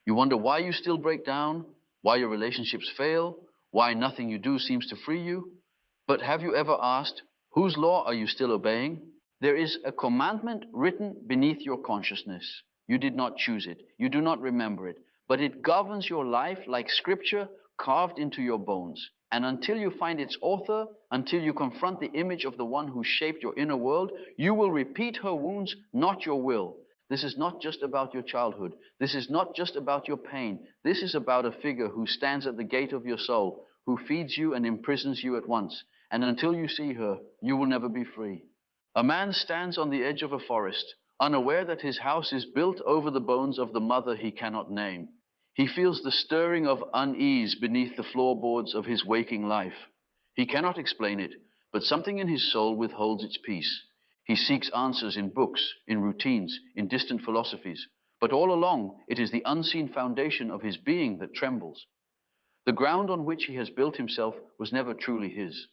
You wonder why you still break down, why your relationships fail, why nothing you do seems to free you. But have you ever asked, whose law are you still obeying? There is a commandment written beneath your consciousness. You did not choose it. You do not remember it. But it governs your life like scripture carved into your bones. And until you find its author, until you confront the image of the one who shaped your inner world, you will repeat her wounds, not your will. This is not just about your childhood. This is not just about your pain. This is about a figure who stands at the gate of your soul, who feeds you and imprisons you at once. And until you see her, you will never be free. A man stands on the edge of a forest, unaware that his house is built over the bones of the mother he cannot name. He feels the stirring of unease beneath the floorboards of his waking life. He cannot explain it, but something in his soul withholds its peace. He seeks answers in books, in routines, in distant philosophies. But all along, it is the unseen foundation of his being that trembles. The ground on which he has built himself was never truly his.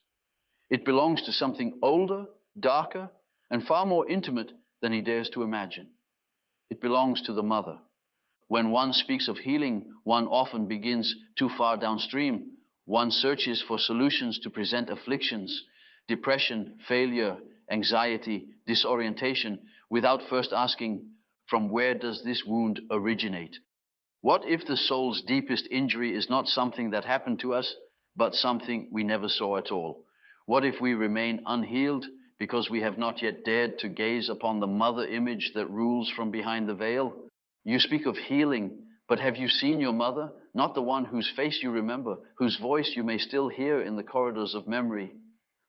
It belongs to something older, darker, and far more intimate than he dares to imagine. It belongs to the mother. When one speaks of healing, one often begins too far downstream. One searches for solutions to present afflictions, depression, failure, anxiety, disorientation, without first asking, from where does this wound originate? What if the soul's deepest injury is not something that happened to us, but something we never saw at all? What if we remain unhealed because we have not yet dared to gaze upon the mother image that rules from behind the veil? You speak of healing, but have you seen your mother? Not the one whose face you remember, whose voice you may still hear in the corridors of memory.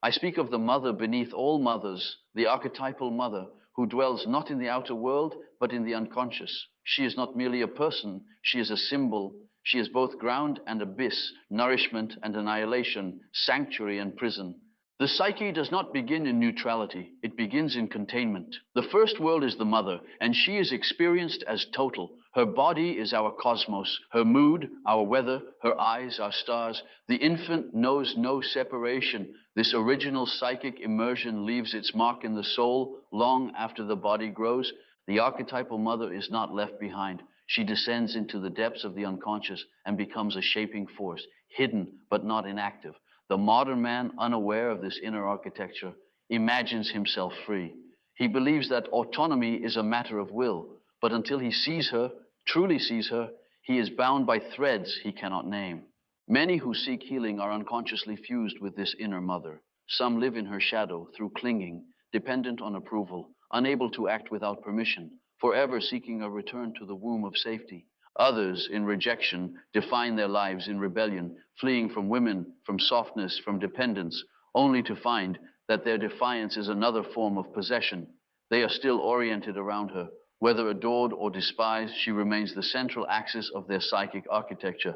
I speak of the mother beneath all mothers, the archetypal mother, who dwells not in the outer world, but in the unconscious. She is not merely a person, she is a symbol. She is both ground and abyss, nourishment and annihilation, sanctuary and prison. The psyche does not begin in neutrality, it begins in containment. The first world is the mother, and she is experienced as total. Her body is our cosmos, her mood, our weather, her eyes, our stars. The infant knows no separation. This original psychic immersion leaves its mark in the soul long after the body grows. The archetypal mother is not left behind. She descends into the depths of the unconscious and becomes a shaping force, hidden but not inactive. The modern man, unaware of this inner architecture, imagines himself free. He believes that autonomy is a matter of will, but until he sees her, truly sees her, he is bound by threads he cannot name. Many who seek healing are unconsciously fused with this inner mother. Some live in her shadow through clinging, dependent on approval, unable to act without permission, forever seeking a return to the womb of safety. Others, in rejection, define their lives in rebellion, fleeing from women, from softness, from dependence, only to find that their defiance is another form of possession. They are still oriented around her. Whether adored or despised, she remains the central axis of their psychic architecture.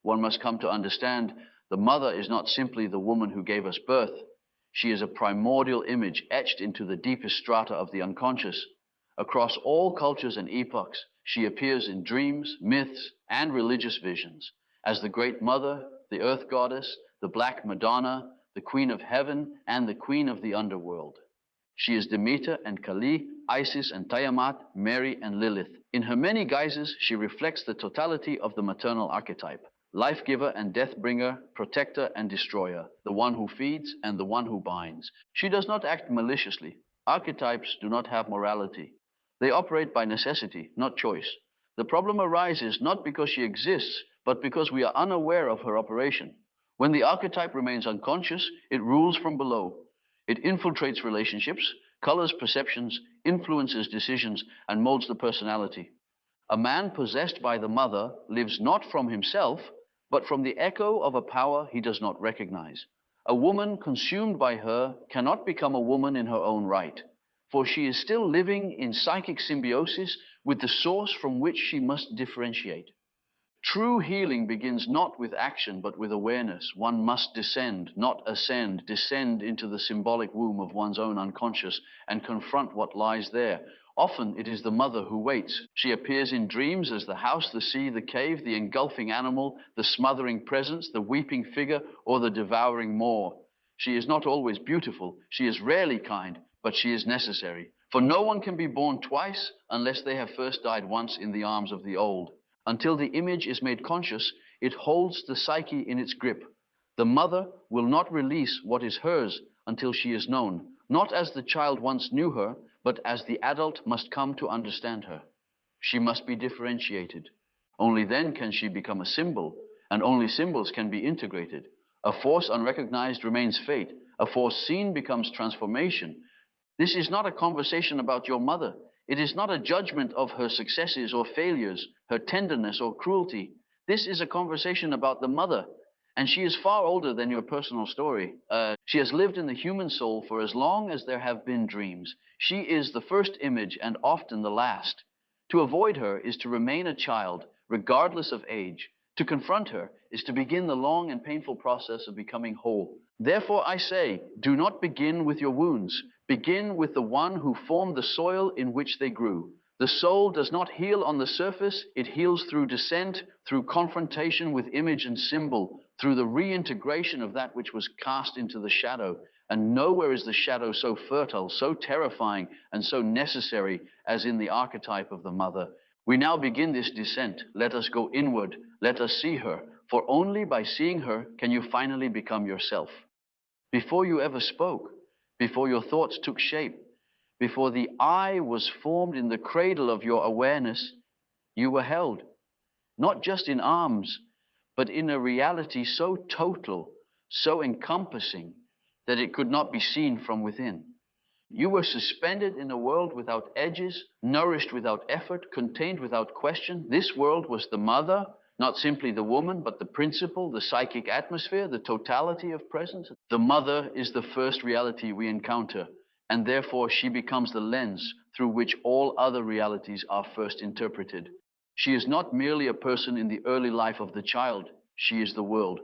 One must come to understand the mother is not simply the woman who gave us birth. She is a primordial image etched into the deepest strata of the unconscious. Across all cultures and epochs, she appears in dreams, myths, and religious visions as the great mother, the earth goddess, the black Madonna, the queen of heaven, and the queen of the underworld. She is Demeter and Kali, Isis and Tiamat, Mary and Lilith. In her many guises, she reflects the totality of the maternal archetype: life-giver and death-bringer, protector and destroyer, the one who feeds and the one who binds. She does not act maliciously. Archetypes do not have morality. They operate by necessity, not choice. The problem arises not because she exists, but because we are unaware of her operation. When the archetype remains unconscious, it rules from below. It infiltrates relationships, colors perceptions, influences decisions, and molds the personality. A man possessed by the mother lives not from himself, but from the echo of a power he does not recognize. A woman consumed by her cannot become a woman in her own right, for she is still living in psychic symbiosis with the source from which she must differentiate. True healing begins not with action, but with awareness. One must descend, not ascend, descend into the symbolic womb of one's own unconscious and confront what lies there. Often it is the mother who waits. She appears in dreams as the house, the sea, the cave, the engulfing animal, the smothering presence, the weeping figure, or the devouring maw. She is not always beautiful. She is rarely kind, but she is necessary. For no one can be born twice unless they have first died once in the arms of the old. Until the image is made conscious, it holds the psyche in its grip. The mother will not release what is hers until she is known, not as the child once knew her, but as the adult must come to understand her. She must be differentiated. Only then can she become a symbol, and only symbols can be integrated. A force unrecognized remains fate. A force seen becomes transformation. This is not a conversation about your mother. It is not a judgment of her successes or failures, her tenderness or cruelty. This is a conversation about the mother, and she is far older than your personal story. She has lived in the human soul for as long as there have been dreams. She is the first image and often the last. To avoid her is to remain a child, regardless of age. To confront her is to begin the long and painful process of becoming whole. Therefore I say, do not begin with your wounds. Begin with the one who formed the soil in which they grew. The soul does not heal on the surface. It heals through descent, through confrontation with image and symbol, through the reintegration of that which was cast into the shadow. And nowhere is the shadow so fertile, so terrifying, and so necessary as in the archetype of the mother. We now begin this descent. Let us go inward. Let us see her, for only by seeing her can you finally become yourself. Before you ever spoke, before your thoughts took shape, before the I was formed in the cradle of your awareness, you were held, not just in arms, but in a reality so total, so encompassing, that it could not be seen from within. You were suspended in a world without edges, nourished without effort, contained without question. This world was the mother, not simply the woman, but the principle, the psychic atmosphere, the totality of presence. The mother is the first reality we encounter, and therefore she becomes the lens through which all other realities are first interpreted. She is not merely a person in the early life of the child. She is the world.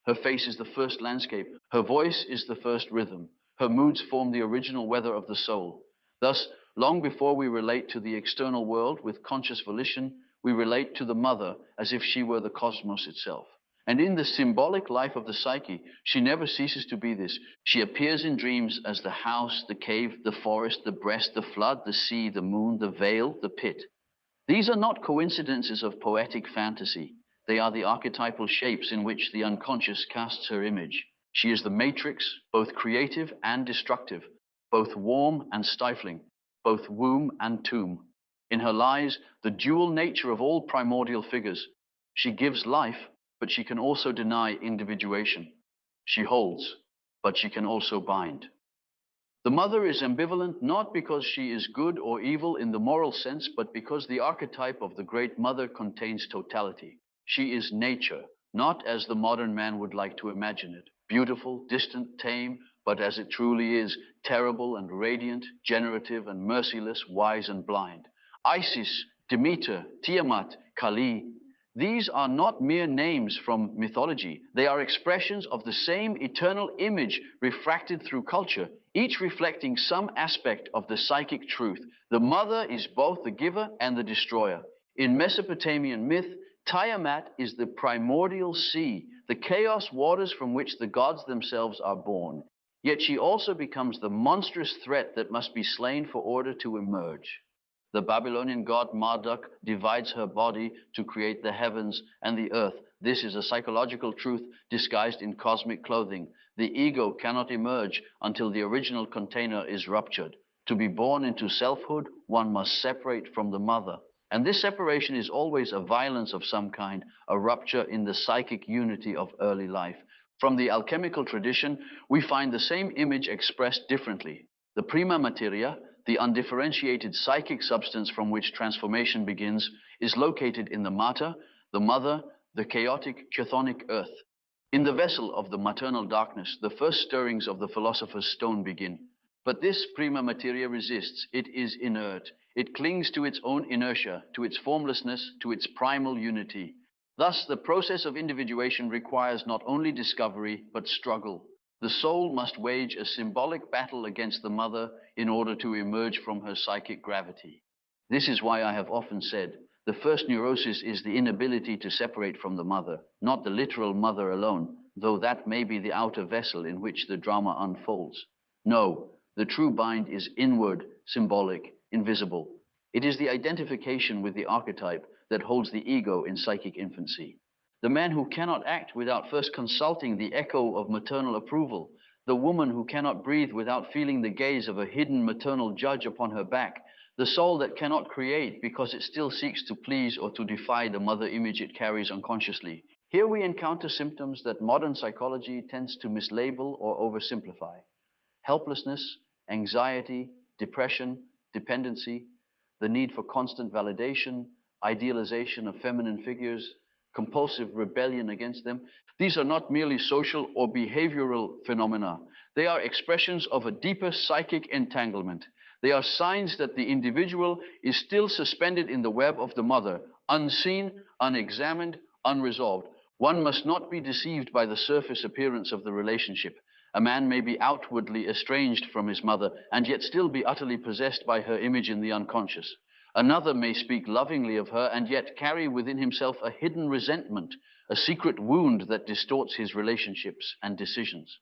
Her face is the first landscape. Her voice is the first rhythm. Her moods form the original weather of the soul. Thus, long before we relate to the external world with conscious volition, we relate to the mother as if she were the cosmos itself. And in the symbolic life of the psyche, she never ceases to be this. She appears in dreams as the house, the cave, the forest, the breast, the flood, the sea, the moon, the veil, the pit. These are not coincidences of poetic fantasy. They are the archetypal shapes in which the unconscious casts her image. She is the matrix, both creative and destructive, both warm and stifling, both womb and tomb. In her lies the dual nature of all primordial figures. She gives life, but she can also deny individuation. She holds, but she can also bind. The mother is ambivalent not because she is good or evil in the moral sense, but because the archetype of the great mother contains totality. She is nature, not as the modern man would like to imagine it. Beautiful, distant, tame, but as it truly is, terrible and radiant, generative and merciless, wise and blind. Isis, Demeter, Tiamat, Kali, these are not mere names from mythology. They are expressions of the same eternal image refracted through culture, each reflecting some aspect of the psychic truth. The mother is both the giver and the destroyer. In Mesopotamian myth, Tiamat is the primordial sea, the chaos waters from which the gods themselves are born. Yet she also becomes the monstrous threat that must be slain for order to emerge. The Babylonian god Marduk divides her body to create the heavens and the earth. This is a psychological truth disguised in cosmic clothing. The ego cannot emerge until the original container is ruptured. To be born into selfhood, one must separate from the mother. And this separation is always a violence of some kind, a rupture in the psychic unity of early life. From the alchemical tradition, we find the same image expressed differently. The prima materia, the undifferentiated psychic substance from which transformation begins, is located in the mater, the mother, the chaotic chthonic earth. In the vessel of the maternal darkness, the first stirrings of the philosopher's stone begin. But this prima materia resists. It is inert. It clings to its own inertia, to its formlessness, to its primal unity. Thus, the process of individuation requires not only discovery, but struggle. The soul must wage a symbolic battle against the mother in order to emerge from her psychic gravity. This is why I have often said, the first neurosis is the inability to separate from the mother, not the literal mother alone, though that may be the outer vessel in which the drama unfolds. No, the true bind is inward, symbolic, invisible. It is the identification with the archetype, that holds the ego in psychic infancy. The man who cannot act without first consulting the echo of maternal approval. The woman who cannot breathe without feeling the gaze of a hidden maternal judge upon her back. The soul that cannot create because it still seeks to please or to defy the mother image it carries unconsciously. Here we encounter symptoms that modern psychology tends to mislabel or oversimplify. Helplessness, anxiety, depression, dependency, the need for constant validation, idealization of feminine figures, compulsive rebellion against them. These are not merely social or behavioral phenomena. They are expressions of a deeper psychic entanglement. They are signs that the individual is still suspended in the web of the mother, unseen, unexamined, unresolved. One must not be deceived by the surface appearance of the relationship. A man may be outwardly estranged from his mother and yet still be utterly possessed by her image in the unconscious. Another may speak lovingly of her and yet carry within himself a hidden resentment, a secret wound that distorts his relationships and decisions.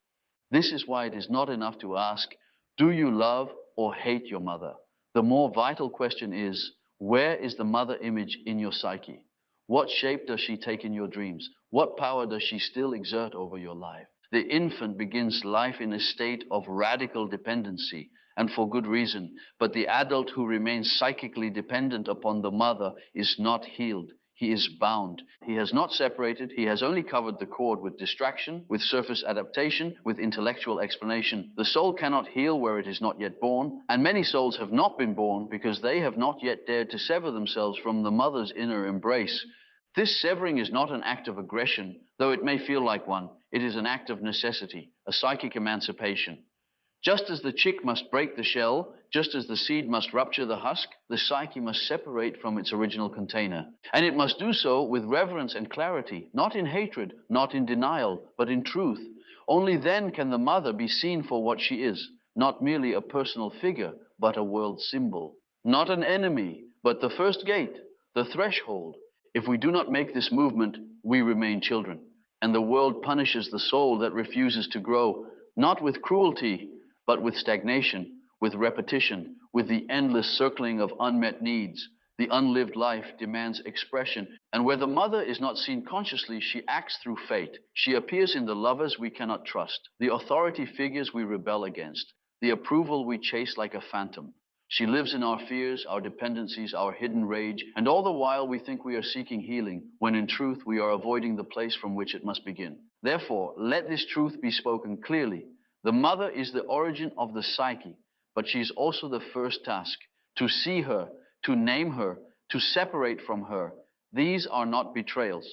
This is why it is not enough to ask, do you love or hate your mother? The more vital question is, where is the mother image in your psyche? What shape does she take in your dreams? What power does she still exert over your life? The infant begins life in a state of radical dependency, and for good reason. But the adult who remains psychically dependent upon the mother is not healed. He is bound. He has not separated. He has only covered the cord with distraction, with surface adaptation, with intellectual explanation. The soul cannot heal where it is not yet born, and many souls have not been born because they have not yet dared to sever themselves from the mother's inner embrace. This severing is not an act of aggression, though it may feel like one. It is an act of necessity, a psychic emancipation. Just as the chick must break the shell, just as the seed must rupture the husk, the psyche must separate from its original container. And it must do so with reverence and clarity, not in hatred, not in denial, but in truth. Only then can the mother be seen for what she is, not merely a personal figure, but a world symbol. Not an enemy, but the first gate, the threshold. If we do not make this movement, we remain children. And the world punishes the soul that refuses to grow, not with cruelty, but with stagnation, with repetition, with the endless circling of unmet needs. The unlived life demands expression, and where the mother is not seen consciously, she acts through fate. She appears in the lovers we cannot trust, the authority figures we rebel against, the approval we chase like a phantom. She lives in our fears, our dependencies, our hidden rage, and all the while we think we are seeking healing, when in truth we are avoiding the place from which it must begin. Therefore, let this truth be spoken clearly. The mother is the origin of the psyche, but she is also the first task. To see her, to name her, to separate from her, these are not betrayals.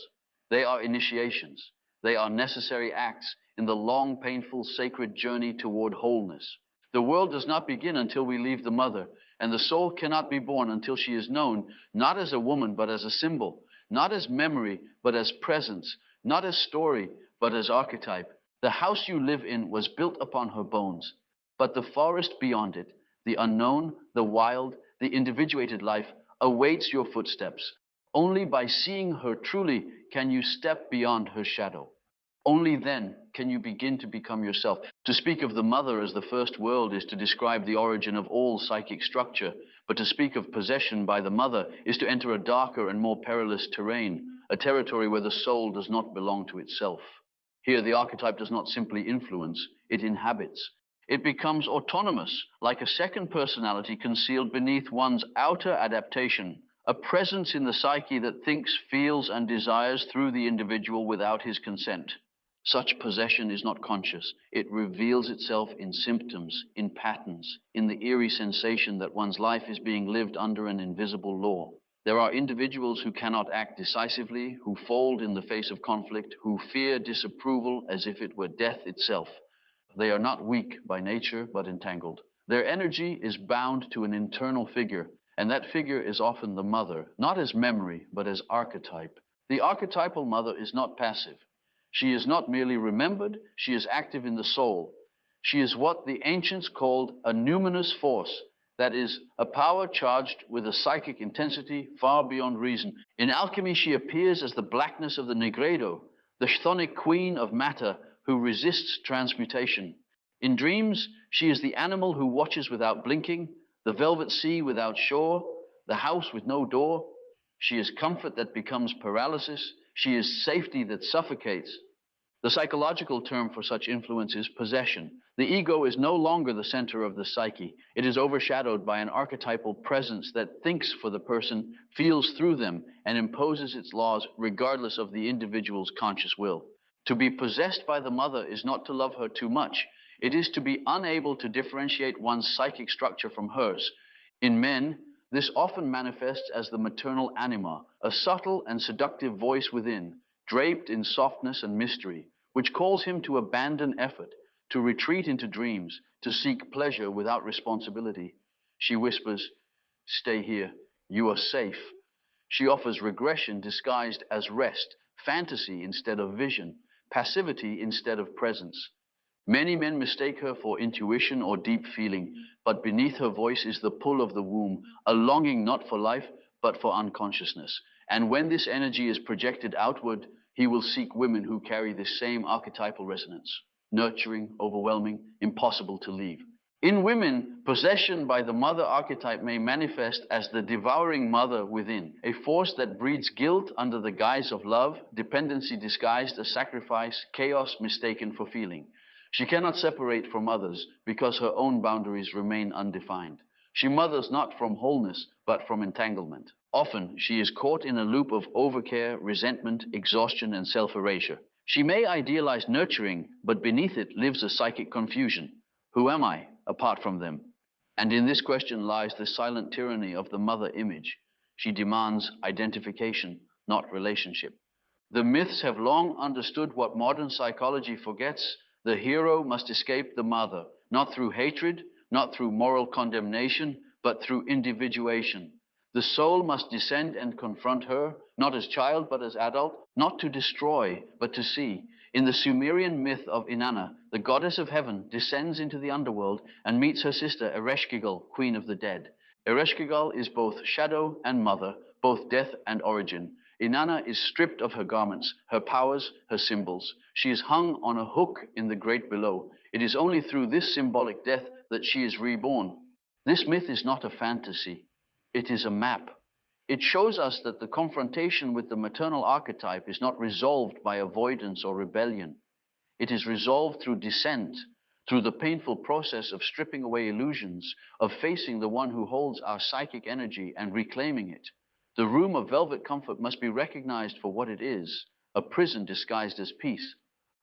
They are initiations. They are necessary acts in the long, painful, sacred journey toward wholeness. The world does not begin until we leave the mother, and the soul cannot be born until she is known, not as a woman, but as a symbol, not as memory, but as presence, not as story, but as archetype. The house you live in was built upon her bones, but the forest beyond it, the unknown, the wild, the individuated life, awaits your footsteps. Only by seeing her truly can you step beyond her shadow. Only then can you begin to become yourself. To speak of the mother as the first world is to describe the origin of all psychic structure, but to speak of possession by the mother is to enter a darker and more perilous terrain, a territory where the soul does not belong to itself. Here, the archetype does not simply influence, it inhabits. It becomes autonomous, like a second personality concealed beneath one's outer adaptation, a presence in the psyche that thinks, feels, and desires through the individual without his consent. Such possession is not conscious. It reveals itself in symptoms, in patterns, in the eerie sensation that one's life is being lived under an invisible law. There are individuals who cannot act decisively, who fold in the face of conflict, who fear disapproval as if it were death itself. They are not weak by nature, but entangled. Their energy is bound to an internal figure, and that figure is often the mother, not as memory, but as archetype. The archetypal mother is not passive. She is not merely remembered, she is active in the soul. She is what the ancients called a numinous force, that is, a power charged with a psychic intensity far beyond reason. In alchemy, she appears as the blackness of the Negredo, the chthonic queen of matter who resists transmutation. In dreams, she is the animal who watches without blinking, the velvet sea without shore, the house with no door. She is comfort that becomes paralysis. She is safety that suffocates. The psychological term for such influence is possession. The ego is no longer the center of the psyche. It is overshadowed by an archetypal presence that thinks for the person, feels through them, and imposes its laws regardless of the individual's conscious will. To be possessed by the mother is not to love her too much. It is to be unable to differentiate one's psychic structure from hers. In men, this often manifests as the maternal anima, a subtle and seductive voice within, draped in softness and mystery, which calls him to abandon effort, to retreat into dreams, to seek pleasure without responsibility. She whispers, "Stay here, you are safe." She offers regression disguised as rest, fantasy instead of vision, passivity instead of presence. Many men mistake her for intuition or deep feeling, but beneath her voice is the pull of the womb, a longing not for life, but for unconsciousness. And when this energy is projected outward, he will seek women who carry this same archetypal resonance, nurturing, overwhelming, impossible to leave. In women, possession by the mother archetype may manifest as the devouring mother within, a force that breeds guilt under the guise of love, dependency disguised as sacrifice, chaos mistaken for feeling. She cannot separate from others because her own boundaries remain undefined. She mothers not from wholeness, but from entanglement. Often, she is caught in a loop of overcare, resentment, exhaustion, and self-erasure. She may idealize nurturing, but beneath it lives a psychic confusion. Who am I, apart from them? And in this question lies the silent tyranny of the mother image. She demands identification, not relationship. The myths have long understood what modern psychology forgets. The hero must escape the mother, not through hatred, not through moral condemnation, but through individuation. The soul must descend and confront her, not as child, but as adult, not to destroy, but to see. In the Sumerian myth of Inanna, the goddess of heaven descends into the underworld and meets her sister Ereshkigal, queen of the dead. Ereshkigal is both shadow and mother, both death and origin. Inanna is stripped of her garments, her powers, her symbols. She is hung on a hook in the great below. It is only through this symbolic death that she is reborn. This myth is not a fantasy. It is a map. It shows us that the confrontation with the maternal archetype is not resolved by avoidance or rebellion. It is resolved through descent, through the painful process of stripping away illusions, of facing the one who holds our psychic energy and reclaiming it. The room of velvet comfort must be recognized for what it is, a prison disguised as peace.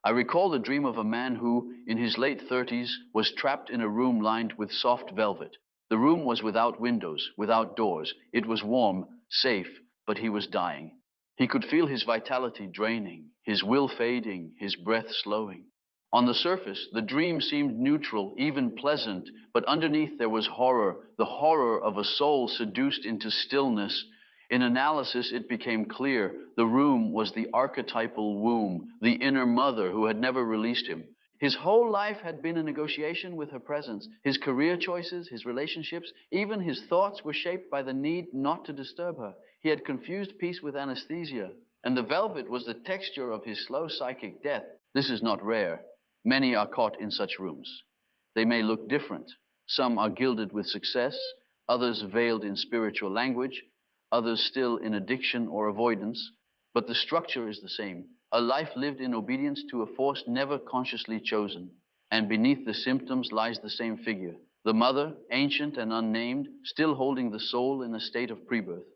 I recall the dream of a man who, in his late 30s, was trapped in a room lined with soft velvet. The room was without windows, without doors. It was warm, safe, but he was dying. He could feel his vitality draining, his will fading, his breath slowing. On the surface, the dream seemed neutral, even pleasant, but underneath there was horror, the horror of a soul seduced into stillness. In analysis, it became clear the room was the archetypal womb, the inner mother who had never released him. His whole life had been a negotiation with her presence. His career choices, his relationships, even his thoughts were shaped by the need not to disturb her. He had confused peace with anesthesia, and the velvet was the texture of his slow psychic death. This is not rare. Many are caught in such rooms. They may look different. Some are gilded with success, others veiled in spiritual language, others still in addiction or avoidance, but the structure is the same. A life lived in obedience to a force never consciously chosen. And beneath the symptoms lies the same figure, the mother, ancient and unnamed, still holding the soul in a state of pre-birth.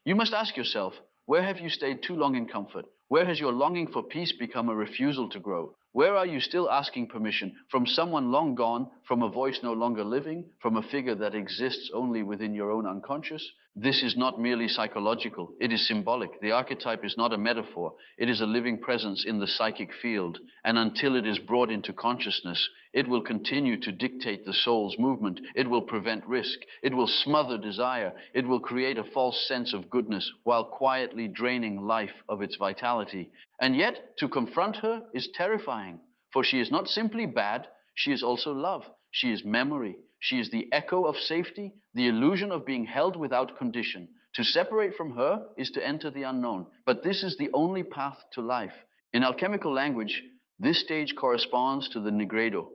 You must ask yourself, where have you stayed too long in comfort? Where has your longing for peace become a refusal to grow? Where are you still asking permission from someone long gone, from a voice no longer living, from a figure that exists only within your own unconscious? This is not merely psychological, it is symbolic. The archetype is not a metaphor, it is a living presence in the psychic field, and until it is brought into consciousness, it will continue to dictate the soul's movement, it will prevent risk, it will smother desire, it will create a false sense of goodness while quietly draining life of its vitality. And yet, to confront her is terrifying, for she is not simply bad, she is also love, she is memory, she is the echo of safety, the illusion of being held without condition. To separate from her is to enter the unknown, but this is the only path to life. In alchemical language, this stage corresponds to the nigredo,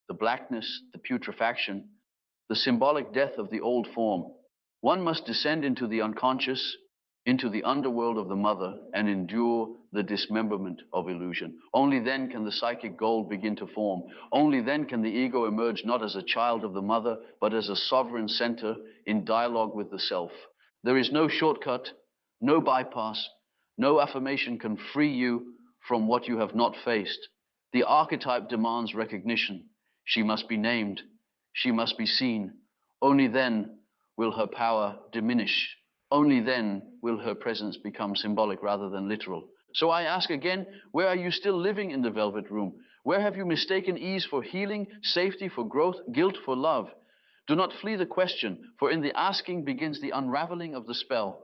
the blackness, the putrefaction, the symbolic death of the old form. One must descend into the unconscious, into the underworld of the mother and endure the dismemberment of illusion. Only then can the psychic gold begin to form. Only then can the ego emerge not as a child of the mother, but as a sovereign center in dialogue with the self. There is no shortcut, no bypass, no affirmation can free you from what you have not faced. The archetype demands recognition. She must be named. She must be seen. Only then will her power diminish. Only then will her presence become symbolic rather than literal. So I ask again, where are you still living in the velvet room? Where have you mistaken ease for healing, safety for growth, guilt for love? Do not flee the question, for in the asking begins the unraveling of the spell.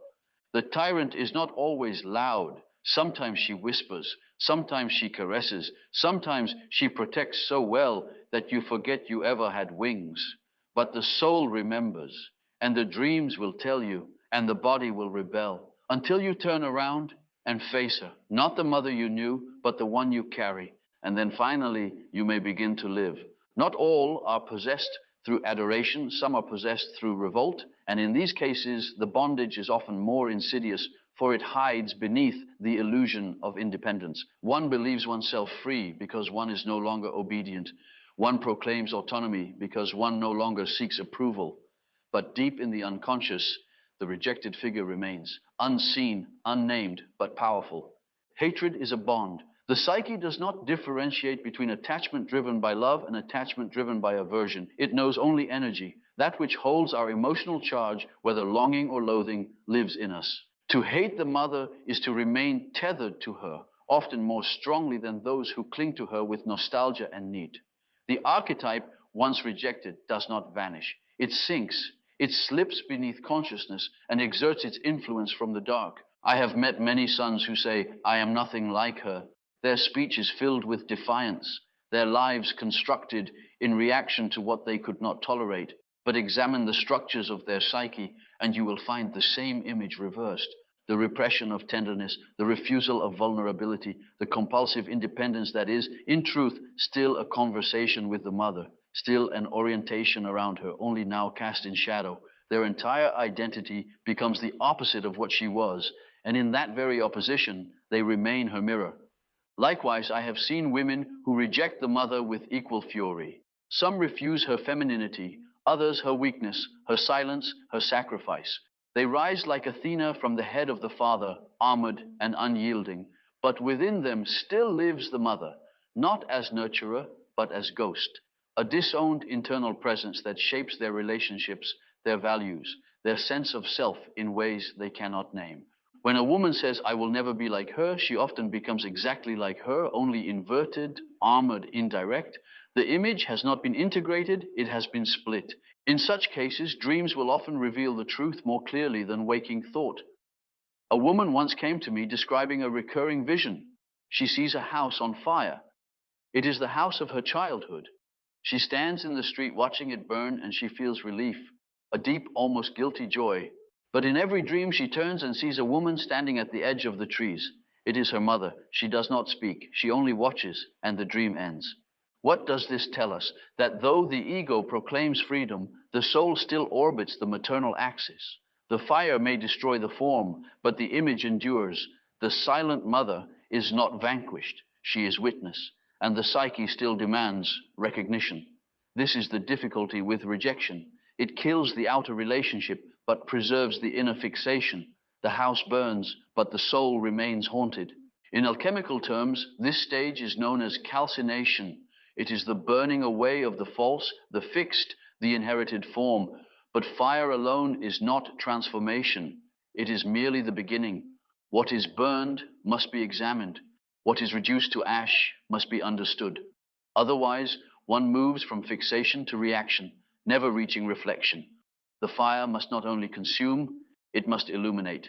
The tyrant is not always loud. Sometimes she whispers, sometimes she caresses, sometimes she protects so well that you forget you ever had wings. But the soul remembers, and the dreams will tell you, and the body will rebel, until you turn around and face her, not the mother you knew, but the one you carry. And then finally, you may begin to live. Not all are possessed through adoration, some are possessed through revolt, and in these cases, the bondage is often more insidious, for it hides beneath the illusion of independence. One believes oneself free because one is no longer obedient. One proclaims autonomy because one no longer seeks approval. But deep in the unconscious, the rejected figure remains, unseen, unnamed, but powerful. Hatred is a bond. The psyche does not differentiate between attachment driven by love and attachment driven by aversion. It knows only energy. That which holds our emotional charge, whether longing or loathing, lives in us. To hate the mother is to remain tethered to her, often more strongly than those who cling to her with nostalgia and need. The archetype, once rejected, does not vanish. It sinks. It slips beneath consciousness and exerts its influence from the dark. I have met many sons who say, I am nothing like her. Their speech is filled with defiance, their lives constructed in reaction to what they could not tolerate. But examine the structures of their psyche, and you will find the same image reversed. The repression of tenderness, the refusal of vulnerability, the compulsive independence that is, in truth, still a conversation with the mother, still an orientation around her, only now cast in shadow. Their entire identity becomes the opposite of what she was, and in that very opposition, they remain her mirror. Likewise, I have seen women who reject the mother with equal fury. Some refuse her femininity, others her weakness, her silence, her sacrifice. They rise like Athena from the head of the father, armored and unyielding, but within them still lives the mother, not as nurturer, but as ghost, a disowned internal presence that shapes their relationships, their values, their sense of self in ways they cannot name. When a woman says, I will never be like her, she often becomes exactly like her, only inverted, armored, indirect. The image has not been integrated, it has been split. In such cases, dreams will often reveal the truth more clearly than waking thought. A woman once came to me describing a recurring vision. She sees a house on fire. It is the house of her childhood. She stands in the street watching it burn, and she feels relief, a deep, almost guilty joy. But in every dream, she turns and sees a woman standing at the edge of the trees. It is her mother. She does not speak. She only watches, and the dream ends. What does this tell us? That though the ego proclaims freedom, the soul still orbits the maternal axis. The fire may destroy the form, but the image endures. The silent mother is not vanquished. She is witness, and the psyche still demands recognition. This is the difficulty with rejection. It kills the outer relationship, but preserves the inner fixation. The house burns, but the soul remains haunted. In alchemical terms, this stage is known as calcination. It is the burning away of the false, the fixed, the inherited form. But fire alone is not transformation. It is merely the beginning. What is burned must be examined. What is reduced to ash must be understood. Otherwise, one moves from fixation to reaction, never reaching reflection. The fire must not only consume, it must illuminate.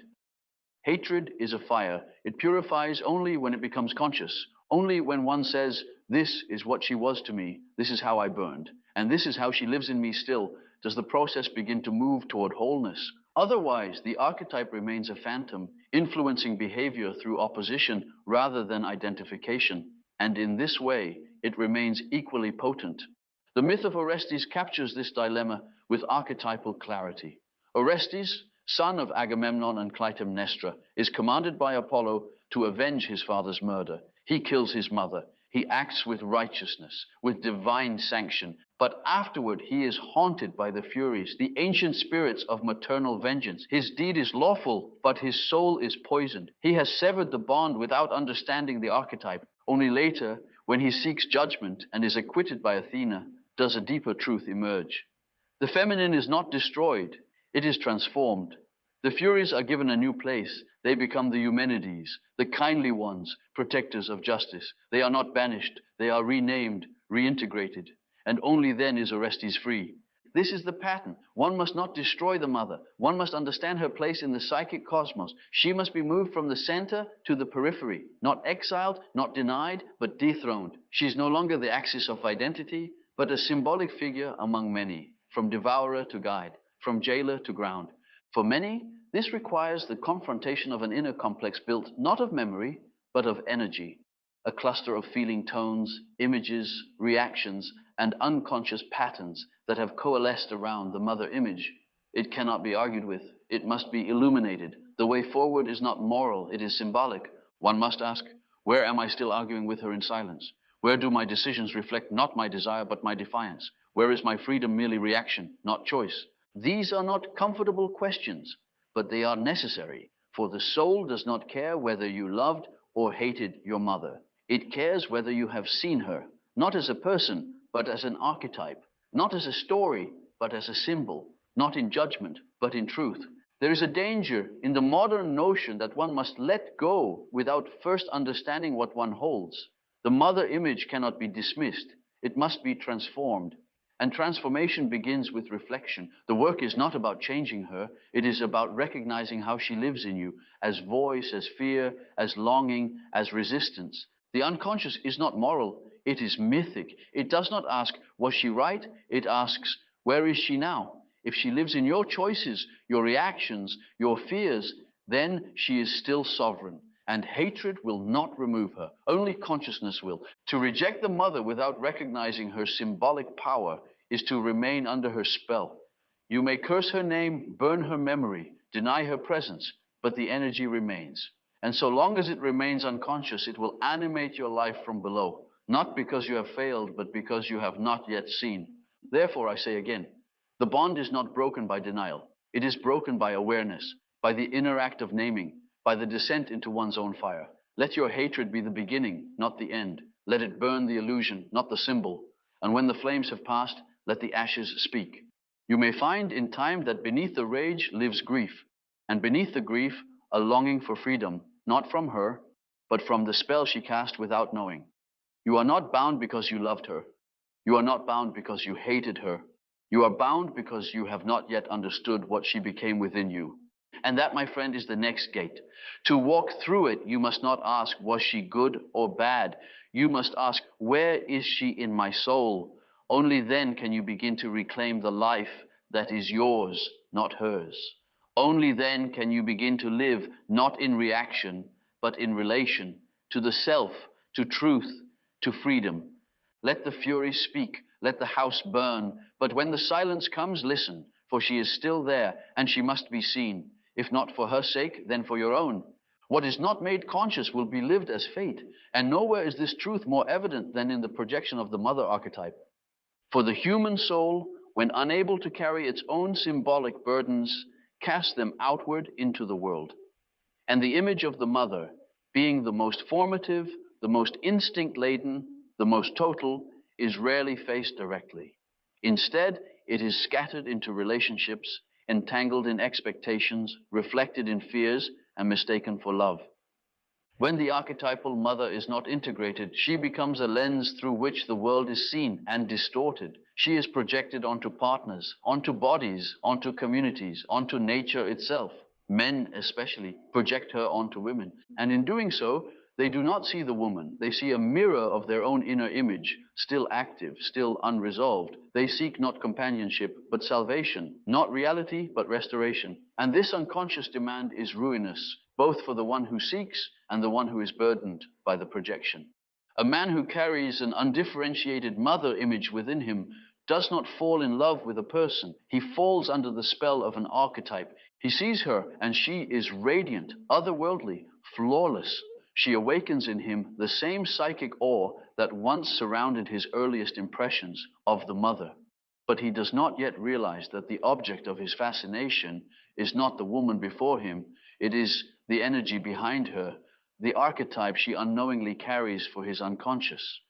Hatred is a fire. It purifies only when it becomes conscious. Only when one says, this is what she was to me, this is how I burned, and this is how she lives in me still, does the process begin to move toward wholeness. Otherwise, the archetype remains a phantom, influencing behavior through opposition rather than identification. And in this way, it remains equally potent. The myth of Orestes captures this dilemma with archetypal clarity. Orestes, son of Agamemnon and Clytemnestra, is commanded by Apollo to avenge his father's murder. He kills his mother. He acts with righteousness, with divine sanction. But afterward, he is haunted by the Furies, the ancient spirits of maternal vengeance. His deed is lawful, but his soul is poisoned. He has severed the bond without understanding the archetype. Only later, when he seeks judgment and is acquitted by Athena, does a deeper truth emerge. The feminine is not destroyed, it is transformed. The Furies are given a new place. They become the Eumenides, the kindly ones, protectors of justice. They are not banished, they are renamed, reintegrated, and only then is Orestes free. This is the pattern. One must not destroy the mother. One must understand her place in the psychic cosmos. She must be moved from the center to the periphery, not exiled, not denied, but dethroned. She is no longer the axis of identity, but a symbolic figure among many, from devourer to guide, from jailer to ground. For many, this requires the confrontation of an inner complex built not of memory, but of energy, a cluster of feeling tones, images, reactions, and unconscious patterns that have coalesced around the mother image. It cannot be argued with. It must be illuminated. The way forward is not moral, it is symbolic. One must ask, where am I still arguing with her in silence? Where do my decisions reflect not my desire, but my defiance? Where is my freedom merely reaction, not choice? These are not comfortable questions, but they are necessary, for the soul does not care whether you loved or hated your mother. It cares whether you have seen her, not as a person, but as an archetype, not as a story, but as a symbol, not in judgment, but in truth. There is a danger in the modern notion that one must let go without first understanding what one holds. The mother image cannot be dismissed. It must be transformed. And transformation begins with reflection. The work is not about changing her. It is about recognizing how she lives in you, as voice, as fear, as longing, as resistance. The unconscious is not moral. It is mythic. It does not ask, was she right? It asks, where is she now? If she lives in your choices, your reactions, your fears, then she is still sovereign. And hatred will not remove her. Only consciousness will. To reject the mother without recognizing her symbolic power is to remain under her spell. You may curse her name, burn her memory, deny her presence, but the energy remains. And so long as it remains unconscious, it will animate your life from below, not because you have failed, but because you have not yet seen. Therefore, I say again, the bond is not broken by denial. It is broken by awareness, by the inner act of naming, by the descent into one's own fire. Let your hatred be the beginning, not the end. Let it burn the illusion, not the symbol. And when the flames have passed, let the ashes speak. You may find in time that beneath the rage lives grief, and beneath the grief, a longing for freedom, not from her, but from the spell she cast without knowing. You are not bound because you loved her. You are not bound because you hated her. You are bound because you have not yet understood what she became within you. And that, my friend, is the next gate. To walk through it, you must not ask, was she good or bad? You must ask, where is she in my soul? Only then can you begin to reclaim the life that is yours, not hers. Only then can you begin to live not in reaction, but in relation to the self, to truth, to freedom. Let the Furies speak, let the house burn, but when the silence comes, listen, for she is still there, and she must be seen. If not for her sake, then for your own. What is not made conscious will be lived as fate, and nowhere is this truth more evident than in the projection of the mother archetype. For the human soul, when unable to carry its own symbolic burdens, casts them outward into the world. And the image of the mother, being the most formative, the most instinct-laden, the most total, is rarely faced directly. Instead, it is scattered into relationships, entangled in expectations, reflected in fears, and mistaken for love. When the archetypal mother is not integrated, she becomes a lens through which the world is seen and distorted. She is projected onto partners, onto bodies, onto communities, onto nature itself. Men especially project her onto women. And in doing so, they do not see the woman. They see a mirror of their own inner image, still active, still unresolved. They seek not companionship, but salvation, not reality, but restoration. And this unconscious demand is ruinous, both for the one who seeks and the one who is burdened by the projection. A man who carries an undifferentiated mother image within him does not fall in love with a person. He falls under the spell of an archetype. He sees her, and she is radiant, otherworldly, flawless. She awakens in him the same psychic awe that once surrounded his earliest impressions of the mother. But he does not yet realize that the object of his fascination is not the woman before him, it is the energy behind her, the archetype she unknowingly carries for his unconscious.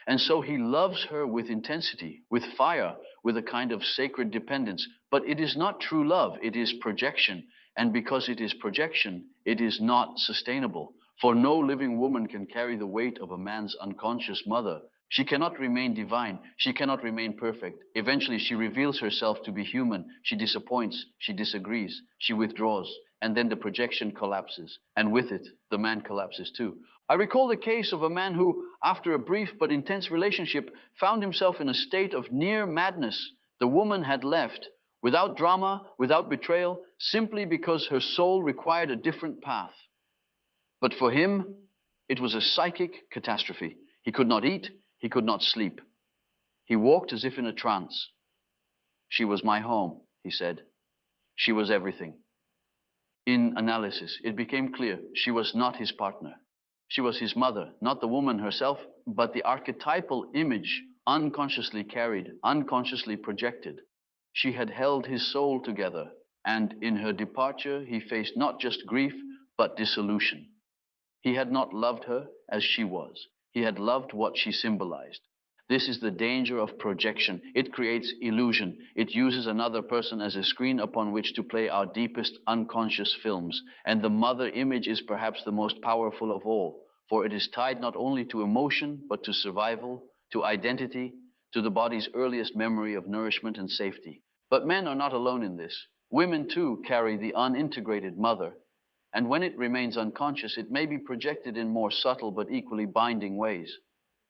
And so he loves her with intensity, with fire, with a kind of sacred dependence. But it is not true love, it is projection. And because it is projection, it is not sustainable. For no living woman can carry the weight of a man's unconscious mother. She cannot remain divine. She cannot remain perfect. Eventually, she reveals herself to be human. She disappoints. She disagrees. She withdraws. And then the projection collapses. And with it, the man collapses too. I recall the case of a man who, after a brief but intense relationship, found himself in a state of near madness. The woman had left, without drama, without betrayal, simply because her soul required a different path. But for him, it was a psychic catastrophe. He could not eat, he could not sleep. He walked as if in a trance. She was my home, he said. She was everything. In analysis, it became clear she was not his partner. She was his mother, not the woman herself, but the archetypal image unconsciously carried, unconsciously projected. She had held his soul together, and in her departure, he faced not just grief, but dissolution. He had not loved her as she was. He had loved what she symbolized. This is the danger of projection. It creates illusion. It uses another person as a screen upon which to play our deepest unconscious films. And the mother image is perhaps the most powerful of all, for it is tied not only to emotion, but to survival, to identity, to the body's earliest memory of nourishment and safety. But men are not alone in this. Women too carry the unintegrated mother. And when it remains unconscious, it may be projected in more subtle but equally binding ways.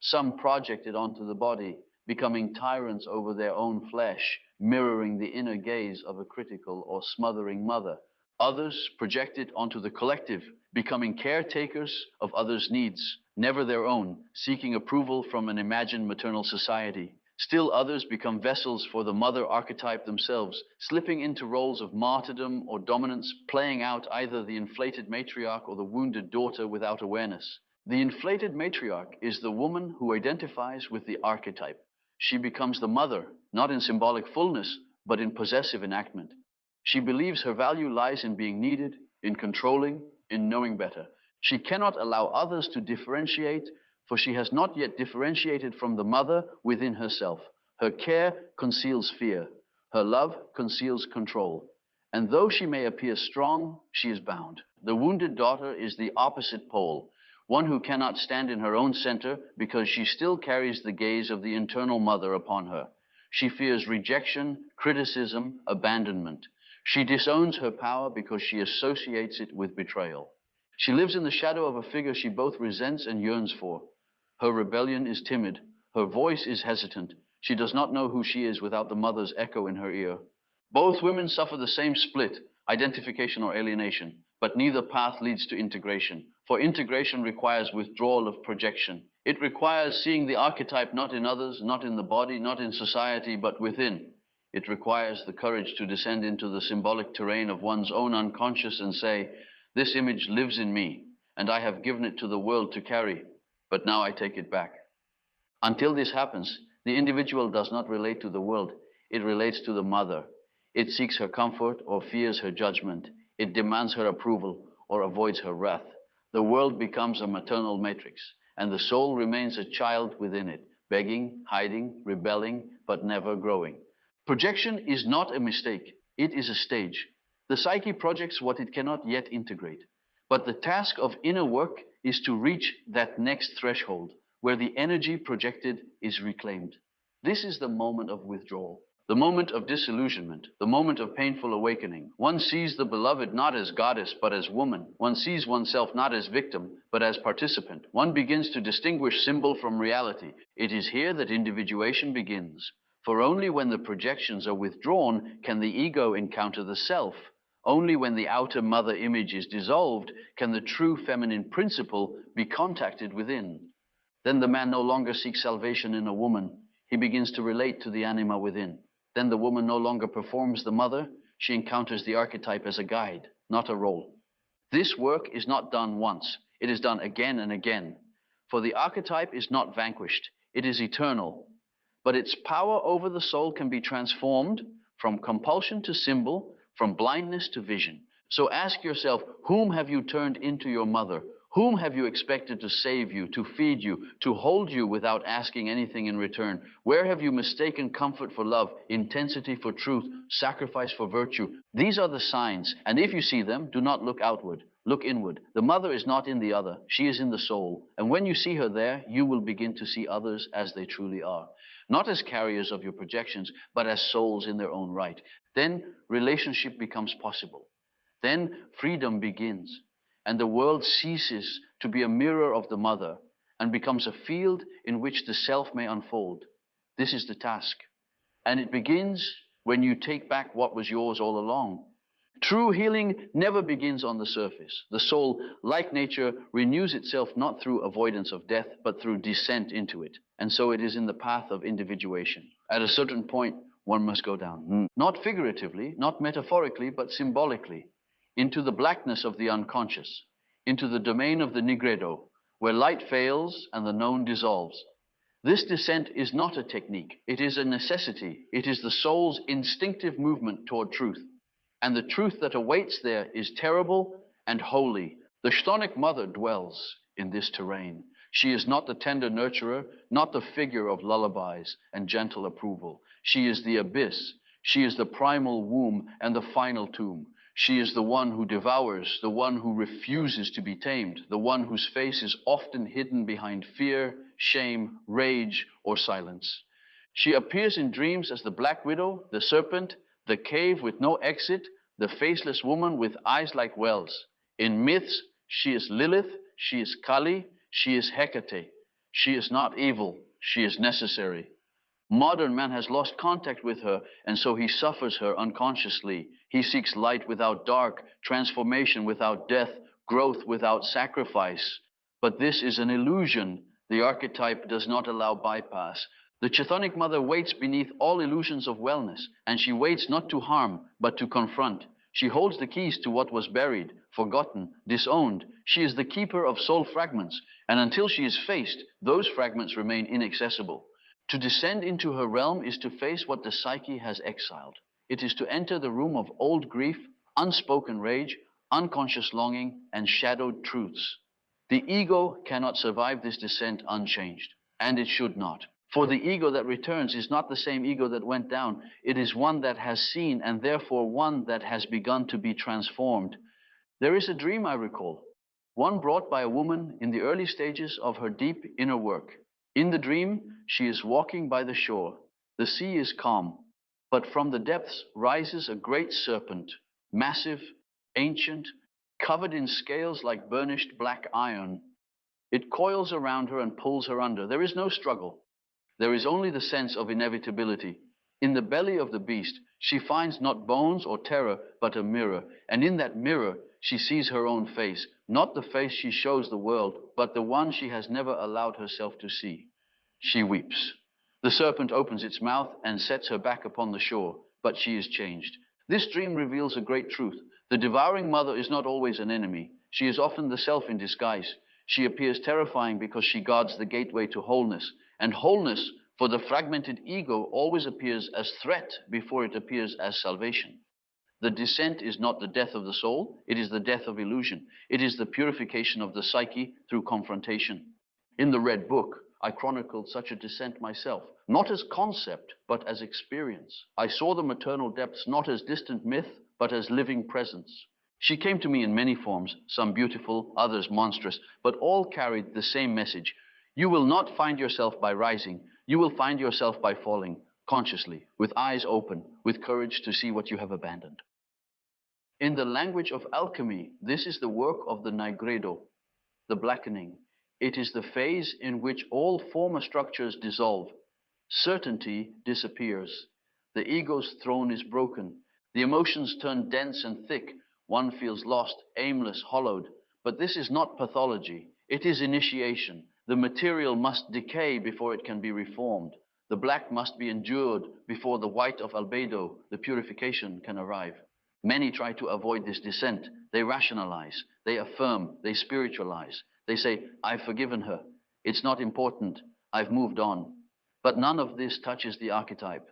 Some project it onto the body, becoming tyrants over their own flesh, mirroring the inner gaze of a critical or smothering mother. Others project it onto the collective, becoming caretakers of others' needs, never their own, seeking approval from an imagined maternal society. Still others become vessels for the mother archetype themselves, slipping into roles of martyrdom or dominance, playing out either the inflated matriarch or the wounded daughter without awareness. The inflated matriarch is the woman who identifies with the archetype. She becomes the mother, not in symbolic fullness, but in possessive enactment. She believes her value lies in being needed, in controlling, in knowing better. She cannot allow others to differentiate, for she has not yet differentiated from the mother within herself. Her care conceals fear. Her love conceals control. And though she may appear strong, she is bound. The wounded daughter is the opposite pole, one who cannot stand in her own center because she still carries the gaze of the internal mother upon her. She fears rejection, criticism, abandonment. She disowns her power because she associates it with betrayal. She lives in the shadow of a figure she both resents and yearns for. Her rebellion is timid. Her voice is hesitant. She does not know who she is without the mother's echo in her ear. Both women suffer the same split, identification or alienation, but neither path leads to integration. For integration requires withdrawal of projection. It requires seeing the archetype not in others, not in the body, not in society, but within. It requires the courage to descend into the symbolic terrain of one's own unconscious and say, this image lives in me, and I have given it to the world to carry, but now I take it back. Until this happens, the individual does not relate to the world. It relates to the mother. It seeks her comfort or fears her judgment. It demands her approval or avoids her wrath. The world becomes a maternal matrix, and the soul remains a child within it, begging, hiding, rebelling, but never growing. Projection is not a mistake. It is a stage. The psyche projects what it cannot yet integrate. But the task of inner work is to reach that next threshold, where the energy projected is reclaimed. This is the moment of withdrawal, the moment of disillusionment, the moment of painful awakening. One sees the beloved not as goddess, but as woman. One sees oneself not as victim, but as participant. One begins to distinguish symbol from reality. It is here that individuation begins. For only when the projections are withdrawn can the ego encounter the self. Only when the outer mother image is dissolved can the true feminine principle be contacted within. Then the man no longer seeks salvation in a woman. He begins to relate to the anima within. Then the woman no longer performs the mother. she encounters the archetype as a guide, not a role. This work is not done once, it is done again and again. For the archetype is not vanquished, it is eternal. But its power over the soul can be transformed from compulsion to symbol, from blindness to vision. So ask yourself, whom have you turned into your mother? Whom have you expected to save you, to feed you, to hold you without asking anything in return? Where have you mistaken comfort for love, intensity for truth, sacrifice for virtue? These are the signs, and if you see them, do not look outward, look inward. The mother is not in the other, she is in the soul. And when you see her there, you will begin to see others as they truly are. Not as carriers of your projections, but as souls in their own right. Then relationship becomes possible. Then freedom begins. And the world ceases to be a mirror of the mother and becomes a field in which the self may unfold. This is the task. And it begins when you take back what was yours all along. True healing never begins on the surface. The soul, like nature, renews itself not through avoidance of death, but through descent into it. And so it is in the path of individuation. At a certain point, one must go down. Not figuratively, not metaphorically, but symbolically. Into the blackness of the unconscious, into the domain of the nigredo, where light fails and the known dissolves. This descent is not a technique, it is a necessity. It is the soul's instinctive movement toward truth. And the truth that awaits there is terrible and holy. The chthonic mother dwells in this terrain. She is not the tender nurturer, not the figure of lullabies and gentle approval. She is the abyss. She is the primal womb and the final tomb. She is the one who devours, the one who refuses to be tamed, the one whose face is often hidden behind fear, shame, rage, or silence. She appears in dreams as the black widow, the serpent, the cave with no exit, the faceless woman with eyes like wells. In myths, she is Lilith, she is Kali, she is Hecate. She is not evil, she is necessary. Modern man has lost contact with her, and so he suffers her unconsciously. He seeks light without dark, transformation without death, growth without sacrifice. But this is an illusion. The archetype does not allow bypass. The chthonic mother waits beneath all illusions of wellness, and she waits not to harm, but to confront. She holds the keys to what was buried, forgotten, disowned. She is the keeper of soul fragments, and until she is faced, those fragments remain inaccessible. To descend into her realm is to face what the psyche has exiled. It is to enter the room of old grief, unspoken rage, unconscious longing, and shadowed truths. The ego cannot survive this descent unchanged, and it should not. For the ego that returns is not the same ego that went down. It is one that has seen, and therefore one that has begun to be transformed. There is a dream I recall, one brought by a woman in the early stages of her deep inner work. In the dream, she is walking by the shore. The sea is calm, but from the depths rises a great serpent, massive, ancient, covered in scales like burnished black iron. It coils around her and pulls her under. There is no struggle. There is only the sense of inevitability. In the belly of the beast, she finds not bones or terror, but a mirror. And in that mirror, she sees her own face, not the face she shows the world, but the one she has never allowed herself to see. She weeps. The serpent opens its mouth and sets her back upon the shore, but she is changed. This dream reveals a great truth. The devouring mother is not always an enemy. She is often the self in disguise. She appears terrifying because she guards the gateway to wholeness. And wholeness, for the fragmented ego, always appears as threat before it appears as salvation. The descent is not the death of the soul, it is the death of illusion. It is the purification of the psyche through confrontation. In the Red Book, I chronicled such a descent myself, not as concept, but as experience. I saw the maternal depths not as distant myth, but as living presence. She came to me in many forms, some beautiful, others monstrous, but all carried the same message. You will not find yourself by rising, you will find yourself by falling, consciously, with eyes open, with courage to see what you have abandoned. In the language of alchemy, this is the work of the nigredo, the blackening. It is the phase in which all former structures dissolve. Certainty disappears. The ego's throne is broken. The emotions turn dense and thick. One feels lost, aimless, hollowed. But this is not pathology. It is initiation. The material must decay before it can be reformed. The black must be endured before the white of albedo, the purification, can arrive. Many try to avoid this descent. They rationalize, they affirm, they spiritualize. They say, I've forgiven her. It's not important. I've moved on. But none of this touches the archetype.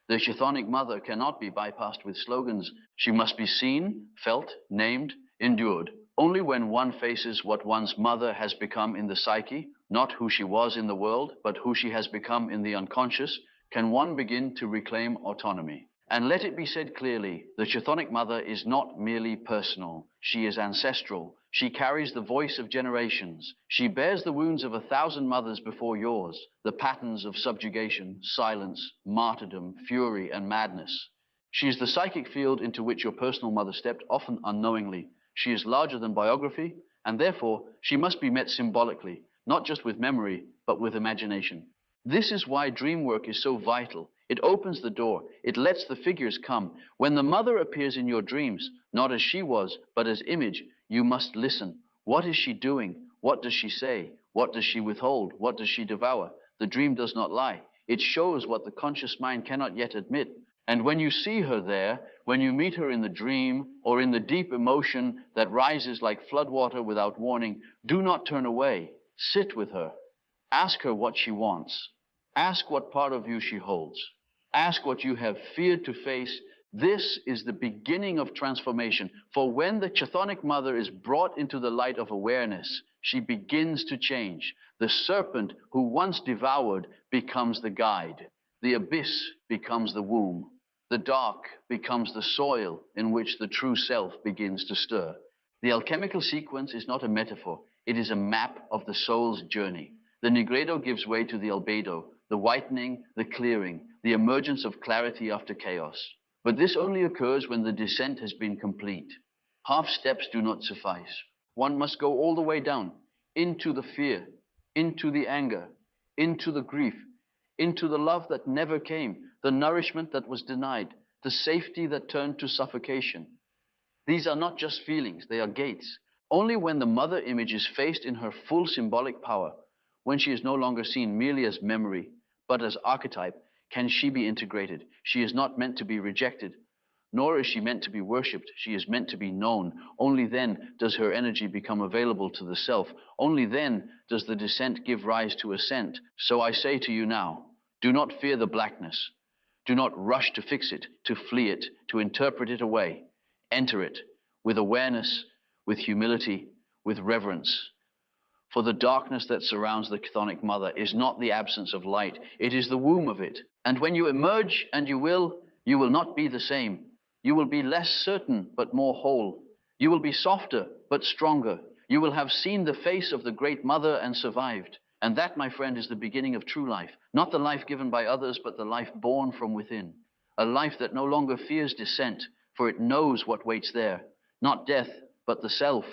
The chthonic mother cannot be bypassed with slogans. She must be seen, felt, named, endured. Only when one faces what one's mother has become in the psyche, not who she was in the world, but who she has become in the unconscious, can one begin to reclaim autonomy. And let it be said clearly, the chthonic mother is not merely personal. She is ancestral. She carries the voice of generations. She bears the wounds of 1,000 mothers before yours, the patterns of subjugation, silence, martyrdom, fury, and madness. She is the psychic field into which your personal mother stepped, often unknowingly. She is larger than biography, and therefore she must be met symbolically, not just with memory, but with imagination. This is why dream work is so vital. It opens the door. It lets the figures come. When the mother appears in your dreams, not as she was, but as image, you must listen. What is she doing? What does she say? What does she withhold? What does she devour? The dream does not lie. It shows what the conscious mind cannot yet admit. And when you see her there, when you meet her in the dream or in the deep emotion that rises like floodwater without warning, do not turn away. Sit with her. Ask her what she wants. Ask what part of you she holds. Ask what you have feared to face. This is the beginning of transformation. For when the chthonic mother is brought into the light of awareness, she begins to change. The serpent who once devoured becomes the guide. The abyss becomes the womb. The dark becomes the soil in which the true self begins to stir. The alchemical sequence is not a metaphor. It is a map of the soul's journey. The nigredo gives way to the albedo, the whitening, the clearing, the emergence of clarity after chaos. But this only occurs when the descent has been complete. Half steps do not suffice. One must go all the way down, into the fear, into the anger, into the grief, into the love that never came, the nourishment that was denied, the safety that turned to suffocation. These are not just feelings, they are gates. Only when the mother image is faced in her full symbolic power, when she is no longer seen merely as memory, but as archetype, can she be integrated. She is not meant to be rejected, nor is she meant to be worshipped. She is meant to be known. Only then does her energy become available to the self. Only then does the descent give rise to ascent. So I say to you now, do not fear the blackness. Do not rush to fix it, to flee it, to interpret it away. Enter it with awareness, with humility, with reverence. For the darkness that surrounds the chthonic mother is not the absence of light, it is the womb of it. And when you emerge, and you will not be the same. You will be less certain, but more whole. You will be softer, but stronger. You will have seen the face of the great mother and survived. And that, my friend, is the beginning of true life. Not the life given by others, but the life born from within. A life that no longer fears descent, for it knows what waits there. Not death, but the self.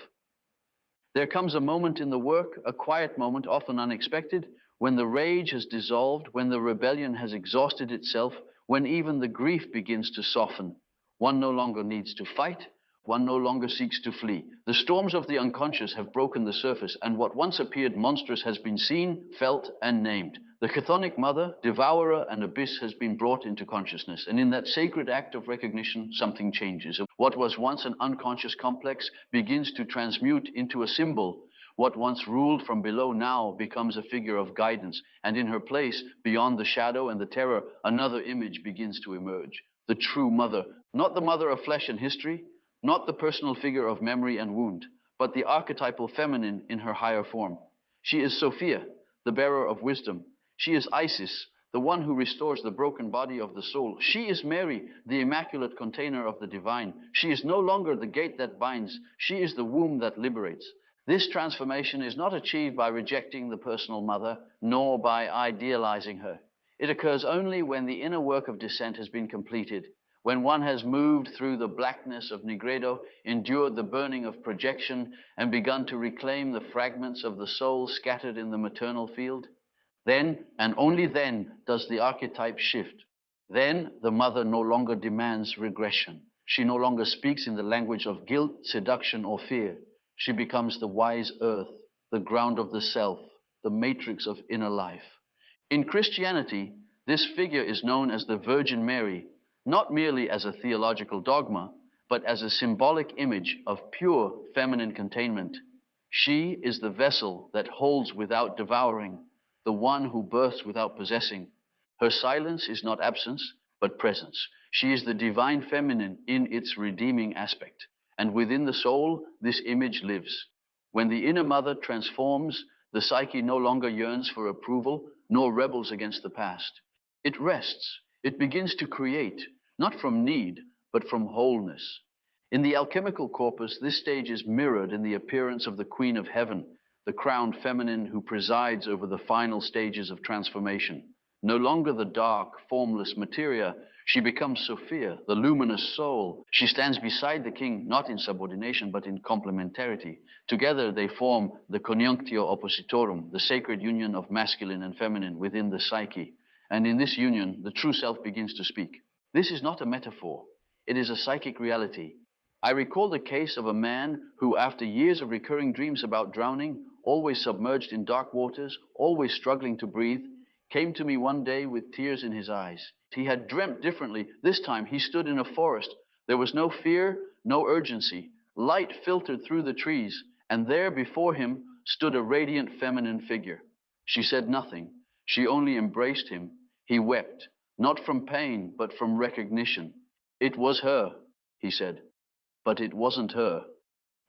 There comes a moment in the work, a quiet moment, often unexpected, when the rage has dissolved, when the rebellion has exhausted itself, when even the grief begins to soften. One no longer needs to fight. One no longer seeks to flee. The storms of the unconscious have broken the surface, and what once appeared monstrous has been seen, felt, and named. The chthonic mother, devourer, and abyss has been brought into consciousness, and in that sacred act of recognition, something changes. What was once an unconscious complex begins to transmute into a symbol. What once ruled from below now becomes a figure of guidance, and in her place, beyond the shadow and the terror, another image begins to emerge. The true mother, not the mother of flesh and history, not the personal figure of memory and wound, but the archetypal feminine in her higher form. She is Sophia, the bearer of wisdom. She is Isis, the one who restores the broken body of the soul. She is Mary, the immaculate container of the divine. She is no longer the gate that binds. She is the womb that liberates. This transformation is not achieved by rejecting the personal mother, nor by idealizing her. It occurs only when the inner work of descent has been completed, when one has moved through the blackness of nigredo, endured the burning of projection, and begun to reclaim the fragments of the soul scattered in the maternal field. Then, and only then, does the archetype shift. Then the mother no longer demands regression. She no longer speaks in the language of guilt, seduction, or fear. She becomes the wise earth, the ground of the self, the matrix of inner life. In Christianity, this figure is known as the Virgin Mary, not merely as a theological dogma, but as a symbolic image of pure feminine containment. She is the vessel that holds without devouring, the one who births without possessing. Her silence is not absence, but presence. She is the divine feminine in its redeeming aspect. And within the soul, this image lives. When the inner mother transforms, the psyche no longer yearns for approval, nor rebels against the past. It rests. It begins to create, not from need, but from wholeness. In the alchemical corpus, this stage is mirrored in the appearance of the Queen of Heaven, the crowned feminine who presides over the final stages of transformation. No longer the dark, formless materia, she becomes Sophia, the luminous soul. She stands beside the king, not in subordination, but in complementarity. Together they form the conjunctio oppositorum, the sacred union of masculine and feminine within the psyche. And in this union, the true self begins to speak. This is not a metaphor. It is a psychic reality. I recall the case of a man who, after years of recurring dreams about drowning, always submerged in dark waters, always struggling to breathe, came to me one day with tears in his eyes. He had dreamt differently. This time he stood in a forest. There was no fear, no urgency. Light filtered through the trees, and there before him stood a radiant feminine figure. She said nothing. She only embraced him. He wept, not from pain, but from recognition. It was her, he said, but it wasn't her.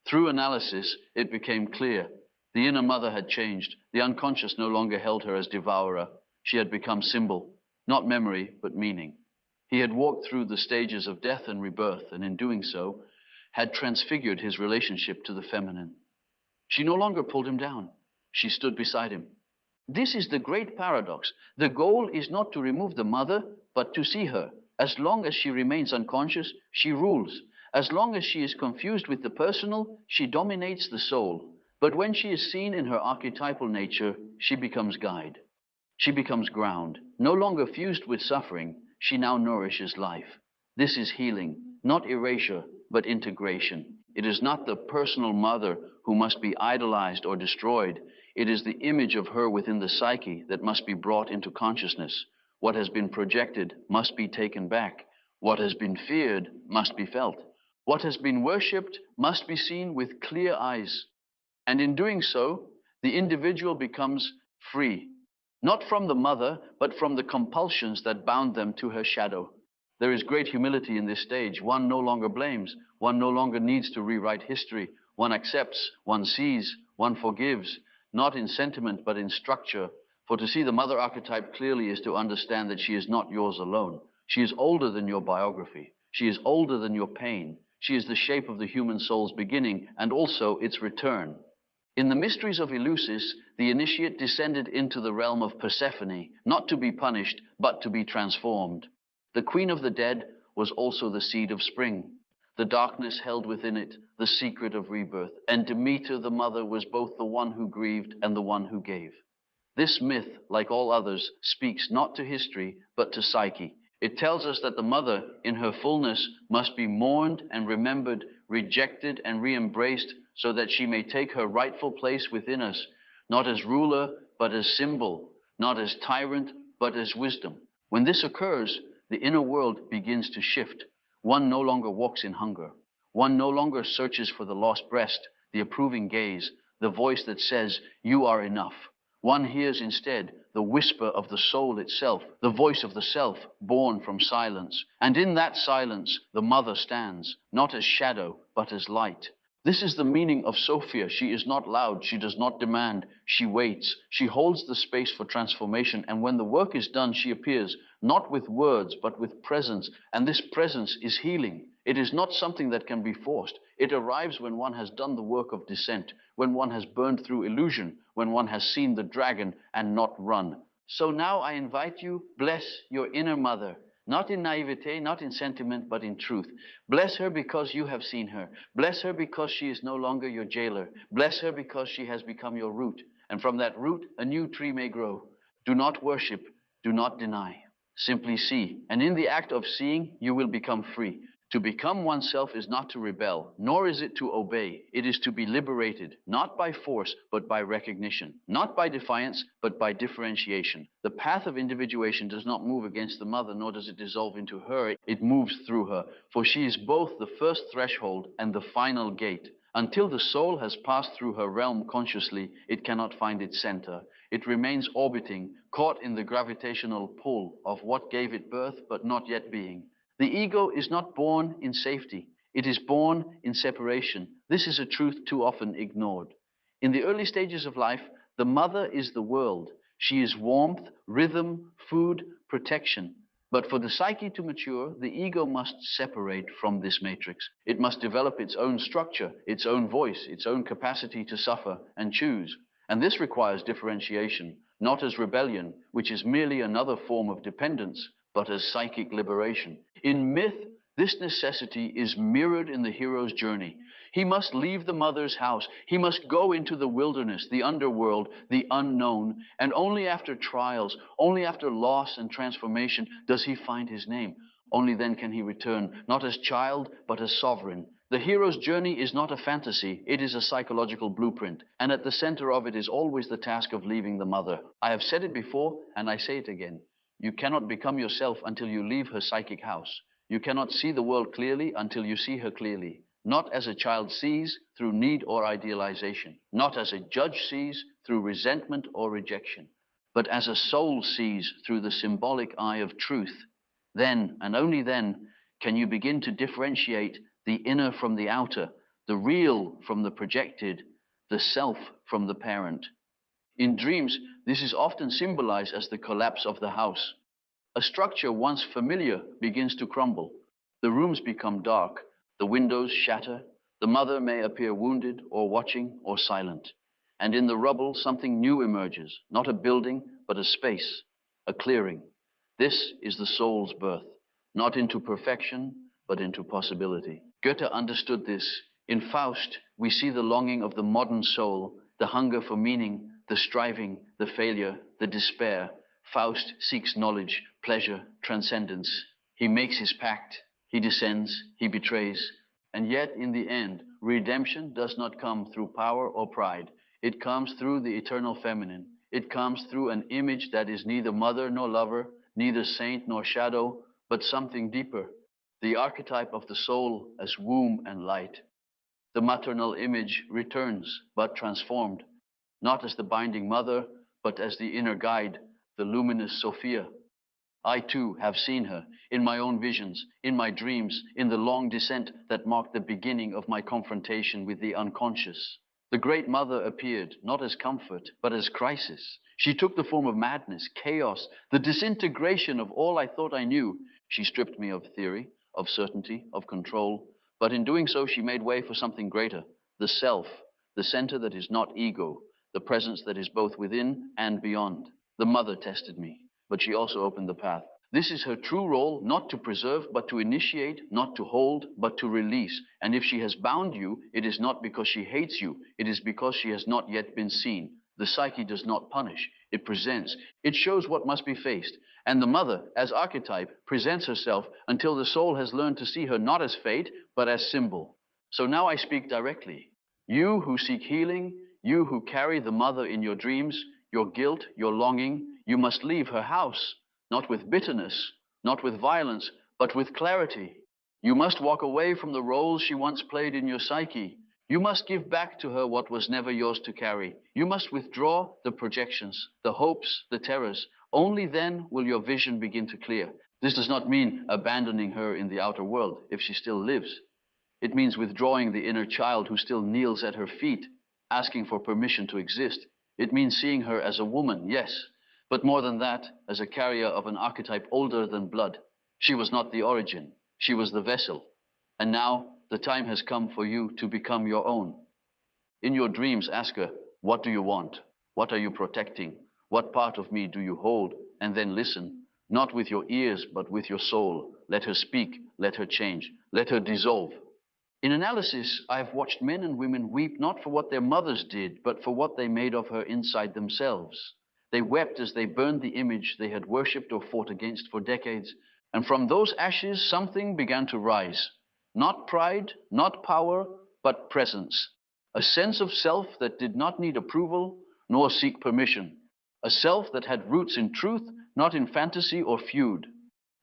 Through analysis, it became clear. The inner mother had changed. The unconscious no longer held her as devourer. She had become symbol, not memory, but meaning. He had walked through the stages of death and rebirth, and in doing so, had transfigured his relationship to the feminine. She no longer pulled him down. She stood beside him. This is the great paradox. The goal is not to remove the mother, but to see her. As long as she remains unconscious, she rules. As long as she is confused with the personal, she dominates the soul. But when she is seen in her archetypal nature, she becomes guide. She becomes ground. No longer fused with suffering, she now nourishes life. This is healing, not erasure, but integration. It is not the personal mother who must be idolized or destroyed. It is the image of her within the psyche that must be brought into consciousness. What has been projected must be taken back. What has been feared must be felt. What has been worshipped must be seen with clear eyes. And in doing so, the individual becomes free, not from the mother, but from the compulsions that bound them to her shadow. There is great humility in this stage. One no longer blames. One no longer needs to rewrite history. One accepts, one sees, one forgives, not in sentiment, but in structure. For to see the mother archetype clearly is to understand that she is not yours alone. She is older than your biography. She is older than your pain. She is the shape of the human soul's beginning and also its return. In the mysteries of Eleusis, the initiate descended into the realm of Persephone, not to be punished, but to be transformed. The queen of the dead was also the seed of spring. The darkness held within it the secret of rebirth, and Demeter, the mother, was both the one who grieved and the one who gave. This myth, like all others, speaks not to history, but to psyche. It tells us that the mother, in her fullness, must be mourned and remembered, rejected and re-embraced, so that she may take her rightful place within us, not as ruler, but as symbol, not as tyrant, but as wisdom. When this occurs, the inner world begins to shift. One no longer walks in hunger. One no longer searches for the lost breast, the approving gaze, the voice that says, "You are enough." One hears instead the whisper of the soul itself, the voice of the self born from silence. And in that silence, the mother stands, not as shadow, but as light. This is the meaning of Sophia. She is not loud. She does not demand. She waits. She holds the space for transformation. And when the work is done, she appears, not with words, but with presence. And this presence is healing. It is not something that can be forced. It arrives when one has done the work of descent, when one has burned through illusion, when one has seen the dragon and not run. So now I invite you, bless your inner mother. Not in naivete, not in sentiment, but in truth. Bless her because you have seen her. Bless her because she is no longer your jailer. Bless her because she has become your root. And from that root, a new tree may grow. Do not worship. Do not deny. Simply see. And in the act of seeing, you will become free. To become oneself is not to rebel, nor is it to obey. It is to be liberated, not by force, but by recognition, not by defiance, but by differentiation. The path of individuation does not move against the mother, nor does it dissolve into her. It moves through her, for she is both the first threshold and the final gate. Until the soul has passed through her realm consciously, it cannot find its center. It remains orbiting, caught in the gravitational pull of what gave it birth, but not yet being. The ego is not born in safety. It is born in separation. This is a truth too often ignored. In the early stages of life, the mother is the world. She is warmth, rhythm, food, protection. But for the psyche to mature, the ego must separate from this matrix. It must develop its own structure, its own voice, its own capacity to suffer and choose. And this requires differentiation, not as rebellion, which is merely another form of dependence, but as psychic liberation. In myth, this necessity is mirrored in the hero's journey. He must leave the mother's house. He must go into the wilderness, the underworld, the unknown, and only after trials, only after loss and transformation does he find his name. Only then can he return, not as child, but as sovereign. The hero's journey is not a fantasy, it is a psychological blueprint, and at the center of it is always the task of leaving the mother. I have said it before, and I say it again. You cannot become yourself until you leave her psychic house. You cannot see the world clearly until you see her clearly. Not as a child sees through need or idealization. Not as a judge sees through resentment or rejection. But as a soul sees through the symbolic eye of truth. Then, and only then, can you begin to differentiate the inner from the outer, the real from the projected, the self from the parent. In dreams, this is often symbolized as the collapse of the house. A structure once familiar begins to crumble. The rooms become dark, the windows shatter, the mother may appear wounded or watching or silent. And in the rubble, something new emerges, not a building, but a space, a clearing. This is the soul's birth, not into perfection, but into possibility. Goethe understood this. In Faust, we see the longing of the modern soul, the hunger for meaning, the striving, the failure, the despair. Faust seeks knowledge, pleasure, transcendence. He makes his pact, he descends, he betrays. And yet, in the end, redemption does not come through power or pride. It comes through the eternal feminine. It comes through an image that is neither mother nor lover, neither saint nor shadow, but something deeper. The archetype of the soul as womb and light. The maternal image returns, but transformed. Not as the binding mother, but as the inner guide, the luminous Sophia. I too have seen her in my own visions, in my dreams, in the long descent that marked the beginning of my confrontation with the unconscious. The great mother appeared not as comfort, but as crisis. She took the form of madness, chaos, the disintegration of all I thought I knew. She stripped me of theory, of certainty, of control, but in doing so she made way for something greater, the self, the center that is not ego, the presence that is both within and beyond. The mother tested me, but she also opened the path. This is her true role, not to preserve, but to initiate, not to hold, but to release. And if she has bound you, it is not because she hates you, it is because she has not yet been seen. The psyche does not punish, it presents. It shows what must be faced. And the mother, as archetype, presents herself until the soul has learned to see her not as fate, but as symbol. So now I speak directly. You who seek healing, you who carry the mother in your dreams, your guilt, your longing, you must leave her house, not with bitterness, not with violence, but with clarity. You must walk away from the roles she once played in your psyche. You must give back to her what was never yours to carry. You must withdraw the projections, the hopes, the terrors. Only then will your vision begin to clear. This does not mean abandoning her in the outer world if she still lives. It means withdrawing the inner child who still kneels at her feet, asking for permission to exist. It means seeing her as a woman, yes, but more than that, as a carrier of an archetype older than blood. She was not the origin, she was the vessel. And now the time has come for you to become your own. In your dreams, ask her, what do you want? What are you protecting? What part of me do you hold? And then listen, not with your ears, but with your soul. Let her speak, let her change, let her dissolve. In analysis, I have watched men and women weep not for what their mothers did, but for what they made of her inside themselves. They wept as they burned the image they had worshipped or fought against for decades. And from those ashes, something began to rise. Not pride, not power, but presence. A sense of self that did not need approval nor seek permission. A self that had roots in truth, not in fantasy or feud.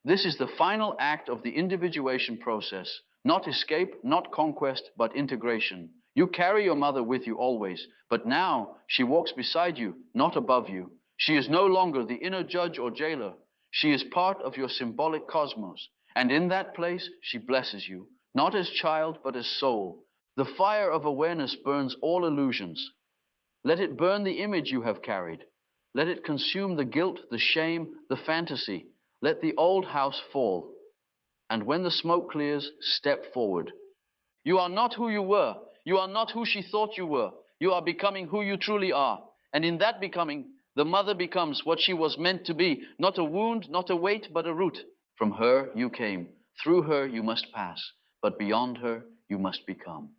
This is the final act of the individuation process. Not escape, not conquest, but integration. You carry your mother with you always, but now she walks beside you, not above you. She is no longer the inner judge or jailer. She is part of your symbolic cosmos, and in that place she blesses you, not as child, but as soul. The fire of awareness burns all illusions. Let it burn the image you have carried. Let it consume the guilt, the shame, the fantasy. Let the old house fall. And when the smoke clears, step forward. You are not who you were. You are not who she thought you were. You are becoming who you truly are. And in that becoming, the mother becomes what she was meant to be. Not a wound, not a weight, but a root. From her you came. Through her you must pass. But beyond her you must become.